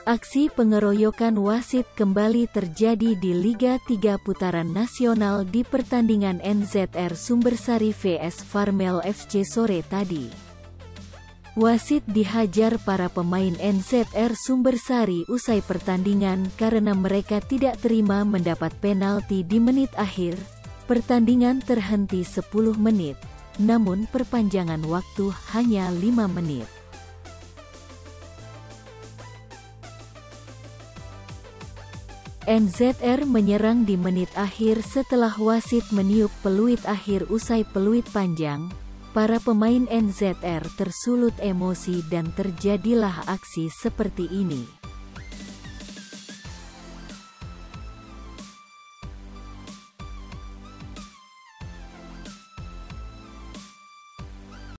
Aksi pengeroyokan wasit kembali terjadi di Liga 3 putaran nasional di pertandingan NZR Sumbersari vs Farmel FC sore tadi. Wasit dihajar para pemain NZR Sumbersari usai pertandingan karena mereka tidak terima mendapat penalti di menit akhir. Pertandingan terhenti 10 menit, namun perpanjangan waktu hanya 5 menit. NZR menyerang di menit akhir setelah wasit meniup peluit akhir usai peluit panjang. Para pemain NZR tersulut emosi dan terjadilah aksi seperti ini.